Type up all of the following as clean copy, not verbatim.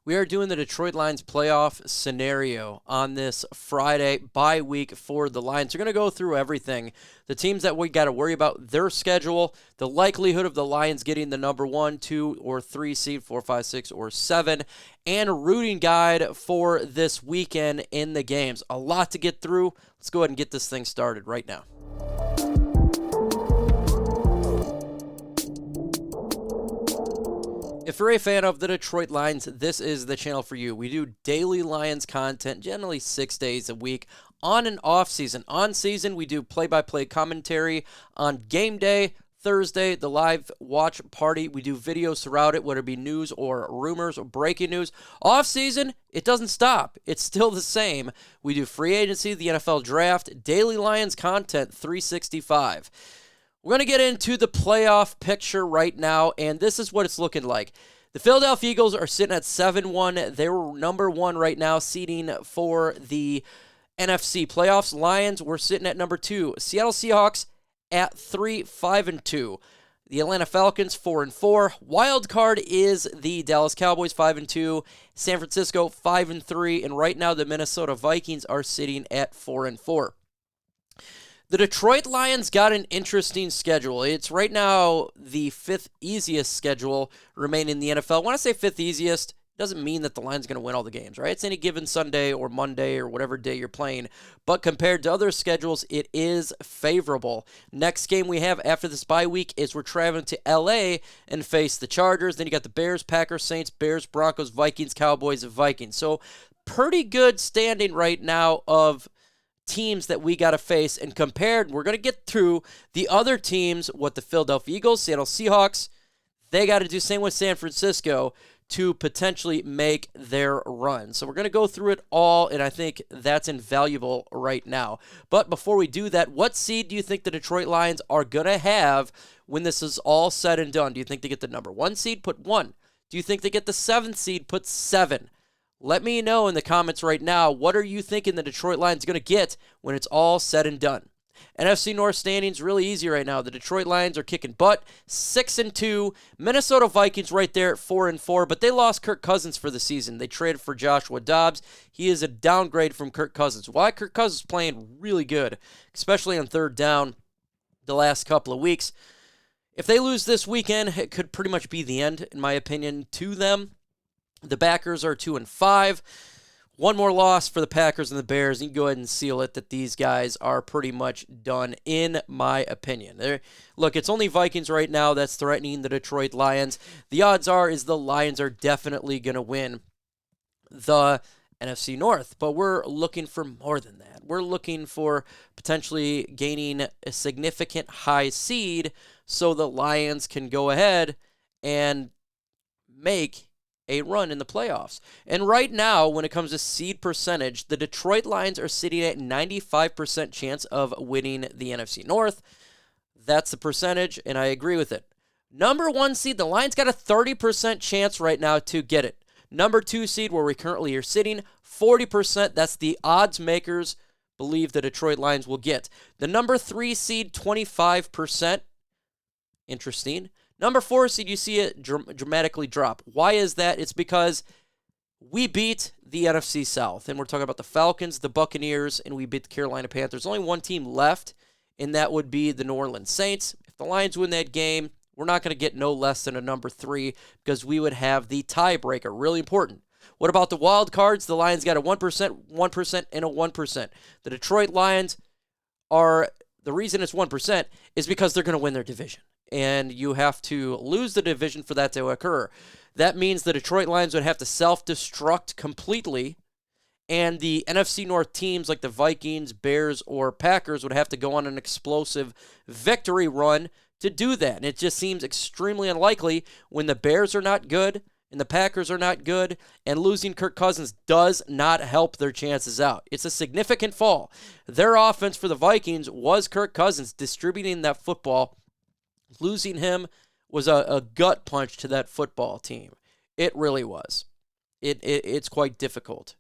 We are doing the Detroit Lions playoff scenario on this Friday bye week for the Lions. We're going to go through everything. The teams that we got to worry about, their schedule, the likelihood of the Lions getting the number 1, 2, or 3 seed, 4, 5, 6, or 7, and a rooting guide for this weekend in the games. A lot to get through. Let's go ahead and get this thing started right now. If you're a fan of the Detroit Lions, this is the channel for you. We do daily Lions content, generally 6 days a week, on and off season. On season, we do play-by-play commentary. On game day, Thursday, the live watch party, we do videos throughout it, whether it be news or rumors or breaking news. Off season, it doesn't stop. It's still the same. We do free agency, the NFL draft, daily Lions content, 365. We're going to get into the playoff picture right now, and this is what it's looking like. The Philadelphia Eagles are sitting at 7-1. They're number 1 right now, seeding for the NFC playoffs. Lions, we're sitting at number 2. Seattle Seahawks at 3-5-2. The Atlanta Falcons, 4-4. Wild card is the Dallas Cowboys, 5-2. San Francisco, 5-3. And right now, the Minnesota Vikings are sitting at 4-4. The Detroit Lions got an interesting schedule. It's right now the 5th easiest schedule remaining in the NFL. When I say 5th easiest, it doesn't mean that the Lions are going to win all the games, right? It's any given Sunday or Monday or whatever day you're playing. But compared to other schedules, it is favorable. Next game we have after this bye week is we're traveling to LA and face the Chargers. Then you got the Bears, Packers, Saints, Bears, Broncos, Vikings, Cowboys, and Vikings. So pretty good standing right now of teams that we got to face, and compared, we're going to get through the other teams, what the Philadelphia Eagles, Seattle Seahawks, they got to do same with San Francisco to potentially make their run. So we're going to go through it all, and I think that's invaluable right now. But before we do that, what seed do you think the Detroit Lions are going to have when this is all said and done? Do you think they get the number 1 seed? Put 1. Do you think they get the 7th seed? Put 7. Let me know in the comments right now, what are you thinking the Detroit Lions are going to get when it's all said and done? NFC North standings really easy right now. The Detroit Lions are kicking butt, 6-2. Minnesota Vikings right there at 4-4, but they lost Kirk Cousins for the season. They traded for Joshua Dobbs. He is a downgrade from Kirk Cousins. Why? Kirk Cousins is playing really good, especially on third down the last couple of weeks. If they lose this weekend, it could pretty much be the end, in my opinion, to them. The Packers are 2-5. One more loss for the Packers and the Bears. You can go ahead and seal it that these guys are pretty much done, in my opinion. Look, it's only Vikings right now that's threatening the Detroit Lions. The odds are is the Lions are definitely going to win the NFC North, but we're looking for more than that. We're looking for potentially gaining a significant high seed so the Lions can go ahead and make a run in the playoffs. And right now, when it comes to seed percentage, the Detroit Lions are sitting at 95% chance of winning the NFC North. That's the percentage, and I agree with it. Number 1 seed, the Lions got a 30% chance right now to get it. Number 2 seed, where we currently are sitting, 40%. That's the odds makers believe the Detroit Lions will get. The number 3 seed, 25%. Interesting. Number 4 seed, you see it dramatically drop. Why is that? It's because we beat the NFC South, and we're talking about the Falcons, the Buccaneers, and we beat the Carolina Panthers. Only one team left, and that would be the New Orleans Saints. If the Lions win that game, we're not going to get no less than a number 3 because we would have the tiebreaker. Really important. What about the wild cards? The Lions got a 1%, 1%, and a 1%. The Detroit Lions are, the reason it's 1% is because they're going to win their division. And you have to lose the division for that to occur. That means the Detroit Lions would have to self-destruct completely, and the NFC North teams like the Vikings, Bears, or Packers would have to go on an explosive victory run to do that. And it just seems extremely unlikely when the Bears are not good and the Packers are not good, and losing Kirk Cousins does not help their chances out. It's a significant fall. Their offense for the Vikings was Kirk Cousins distributing that football. Losing him was a gut punch to that football team. It really was. It's quite difficult.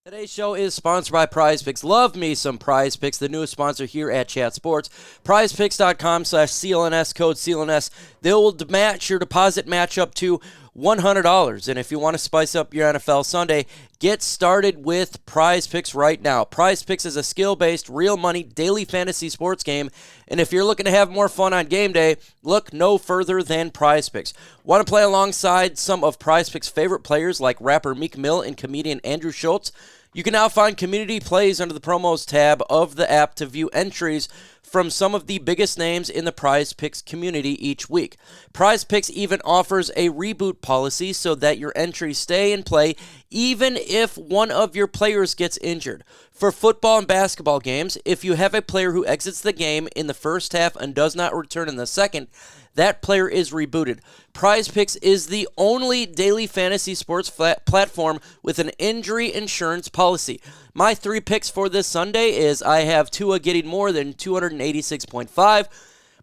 Today's show is sponsored by PrizePicks. Love me some PrizePicks, the newest sponsor here at Chat Sports. PrizePicks.com/CLNS, code CLNS. They will match your deposit match up to $100. And if you want to spice up your NFL Sunday, get started with PrizePicks right now. PrizePicks is a skill-based, real money daily fantasy sports game. And if you're looking to have more fun on game day, look no further than PrizePicks. Want to play alongside some of PrizePicks' favorite players like rapper Meek Mill and comedian Andrew Schultz? You can now find community plays under the promos tab of the app to view entries from some of the biggest names in the PrizePicks community each week. PrizePicks even offers a reboot policy so that your entries stay in play even if one of your players gets injured. For football and basketball games, if you have a player who exits the game in the first half and does not return in the second, that player is rebooted. PrizePicks is the only daily fantasy sports platform with an injury insurance policy. My 3 picks for this Sunday is I have Tua getting more than 286.5,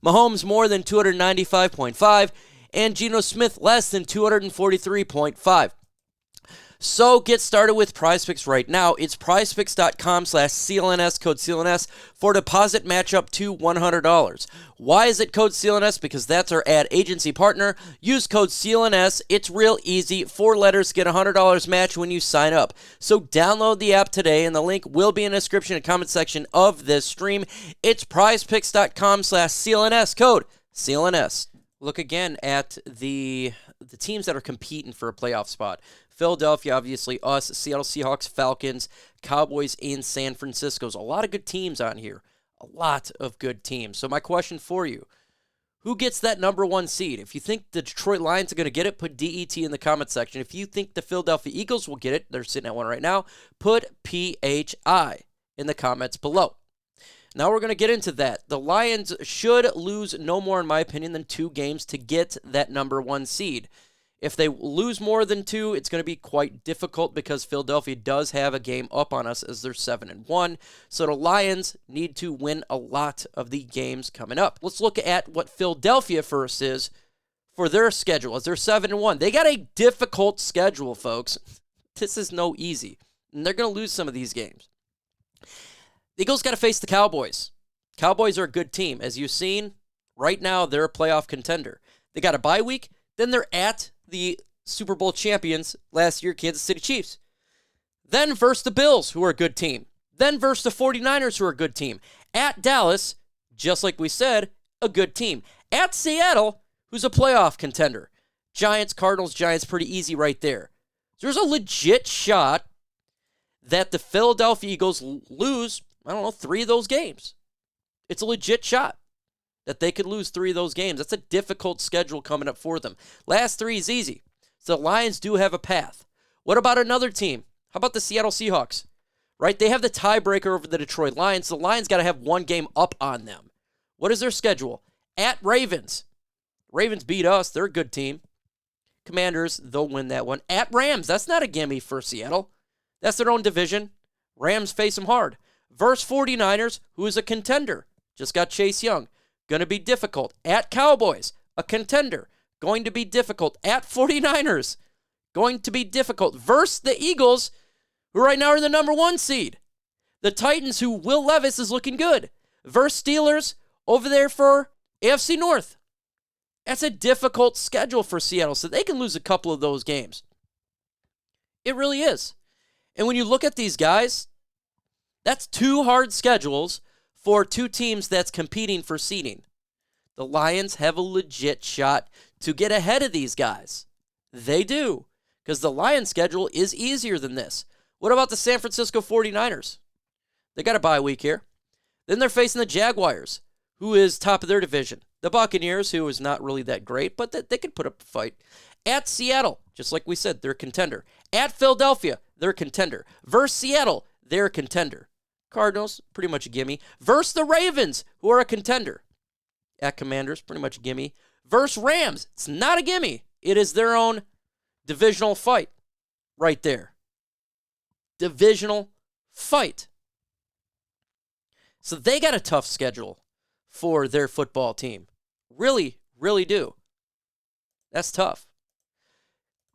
Mahomes more than 295.5, and Geno Smith less than 243.5. So get started with PrizePicks right now. It's prizepicks.com/CLNS, code CLNS, for deposit match up to $100. Why is it code CLNS? Because that's our ad agency partner. Use code CLNS. It's real easy. 4 letters, get $100 match when you sign up. So download the app today, and the link will be in the description and comment section of this stream. It's prizepicks.com/CLNS, code CLNS. Look again at the teams that are competing for a playoff spot. Philadelphia, obviously, us, Seattle Seahawks, Falcons, Cowboys, and San Francisco's. A lot of good teams on here. A lot of good teams. So my question for you, who gets that number 1 seed? If you think the Detroit Lions are going to get it, put DET in the comment section. If you think the Philadelphia Eagles will get it, they're sitting at 1 right now, put PHI in the comments below. Now we're going to get into that. The Lions should lose no more, in my opinion, than 2 games to get that number 1 seed. If they lose more than 2, it's going to be quite difficult because Philadelphia does have a game up on us as they're 7-1. So the Lions need to win a lot of the games coming up. Let's look at what Philadelphia first is for their schedule as they're 7-1. They got a difficult schedule, folks. This is no easy. And they're going to lose some of these games. The Eagles got to face the Cowboys. Cowboys are a good team. As you've seen, right now they're a playoff contender. They got a bye week. Then they're at the Super Bowl champions last year, Kansas City Chiefs. Then versus the Bills, who are a good team. Then versus the 49ers, who are a good team. At Dallas, just like we said, a good team. At Seattle, who's a playoff contender. Giants, Cardinals, Giants, pretty easy right there. So there's a legit shot that the Philadelphia Eagles lose, 3 of those games. It's a legit shot that they could lose 3 of those games. That's a difficult schedule coming up for them. Last 3 is easy. So the Lions do have a path. What about another team? How about the Seattle Seahawks? Right? They have the tiebreaker over the Detroit Lions. The Lions got to have 1 game up on them. What is their schedule? At Ravens. Ravens beat us. They're a good team. Commanders, they'll win that one. At Rams. That's not a gimme for Seattle. That's their own division. Rams face them hard. Versus 49ers, who is a contender. Just got Chase Young. Going to be difficult. At Cowboys, a contender. Going to be difficult. At 49ers, going to be difficult. Versus the Eagles, who right now are the number 1 seed. The Titans, who Will Levis is looking good. Versus Steelers, over there for AFC North. That's a difficult schedule for Seattle, so they can lose a couple of those games. It really is. And when you look at these guys, that's 2 hard schedules for 2 teams that's competing for seeding. The Lions have a legit shot to get ahead of these guys. They do, because the Lions' schedule is easier than this. What about the San Francisco 49ers? They got a bye week here. Then they're facing the Jaguars, who is top of their division. The Buccaneers, who is not really that great, but they can put up a fight. At Seattle, just like we said, they're a contender. At Philadelphia, they're a contender. Versus Seattle, they're a contender. Cardinals, pretty much a gimme. Versus the Ravens, who are a contender. At Commanders, pretty much a gimme. Versus Rams, it's not a gimme. It is their own divisional fight right there. Divisional fight. So they got a tough schedule for their football team. Really, really do. That's tough.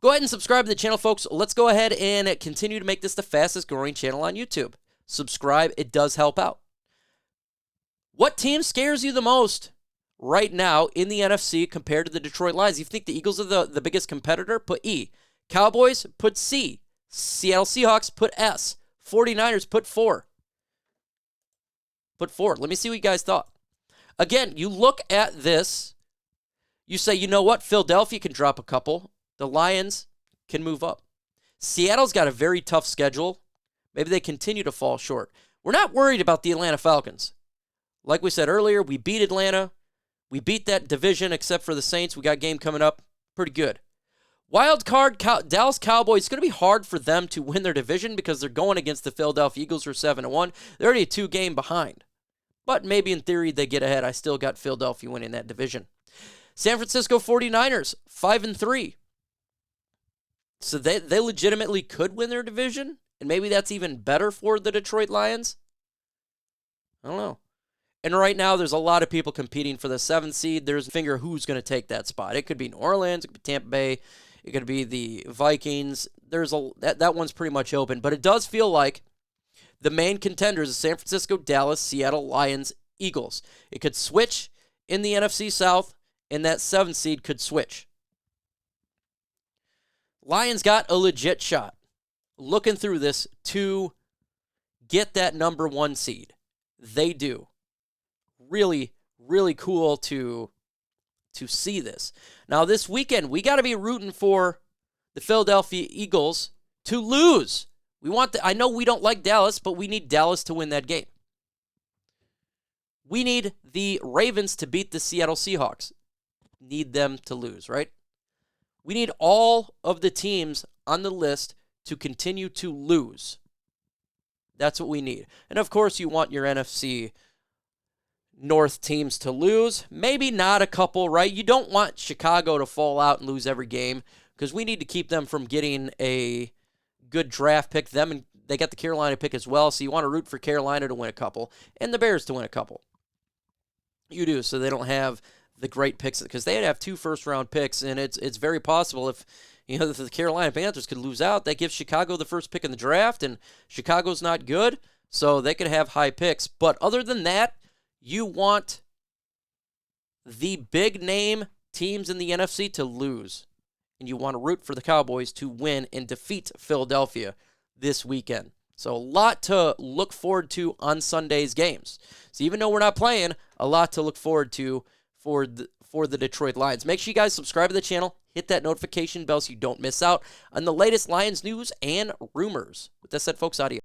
Go ahead and subscribe to the channel, folks. Let's go ahead and continue to make this the fastest growing channel on YouTube. Subscribe. It does help out. What team scares you the most right now in the NFC compared to the Detroit Lions. You think the Eagles are the biggest competitor? Put E. Cowboys, put C. Seattle Seahawks, put S. 49ers, put 4. Put 4. Let me see what you guys thought. Again, you look at this, you say, you know what? Philadelphia can drop a couple. The Lions can move up. Seattle's got a very tough schedule. Maybe they continue to fall short. We're not worried about the Atlanta Falcons. Like we said earlier, we beat Atlanta. We beat that division except for the Saints. We got a game coming up. Pretty good. Wild card, Dallas Cowboys. It's going to be hard for them to win their division because they're going against the Philadelphia Eagles, who are 7-1. They're already a 2-game behind. But maybe in theory they get ahead. I still got Philadelphia winning that division. San Francisco 49ers, 5-3. So they legitimately could win their division, and maybe that's even better for the Detroit Lions. I don't know. And right now, there's a lot of people competing for the 7th seed. There's a finger who's going to take that spot. It could be New Orleans, it could be Tampa Bay, it could be the Vikings. That one's pretty much open, but it does feel like the main contenders are San Francisco, Dallas, Seattle, Lions, Eagles. It could switch in the NFC South, and that 7th seed could switch. Lions got a legit shot, looking through this, to get that number 1 seed. They do. Really, really cool to see this. Now, this weekend, we got to be rooting for the Philadelphia Eagles to lose. I know we don't like Dallas, but we need Dallas to win that game. We need the Ravens to beat the Seattle Seahawks. Need them to lose, right? We need all of the teams on the list to continue to lose. That's what we need. And, of course, you want your NFC North teams to lose. Maybe not a couple, right? You don't want Chicago to fall out and lose every game because we need to keep them from getting a good draft pick. And they got the Carolina pick as well, so you want to root for Carolina to win a couple and the Bears to win a couple. You do, so they don't have the great picks, because they'd have 2 first-round picks, and it's very possible if the Carolina Panthers could lose out, that gives Chicago the first pick in the draft, and Chicago's not good, so they could have high picks. But other than that, you want the big-name teams in the NFC to lose, and you want to root for the Cowboys to win and defeat Philadelphia this weekend. So a lot to look forward to on Sunday's games. So even though we're not playing, a lot to look forward to for the Detroit Lions. Make sure you guys subscribe to the channel, hit that notification bell so you don't miss out on the latest Lions news and rumors. With that said, folks, adios.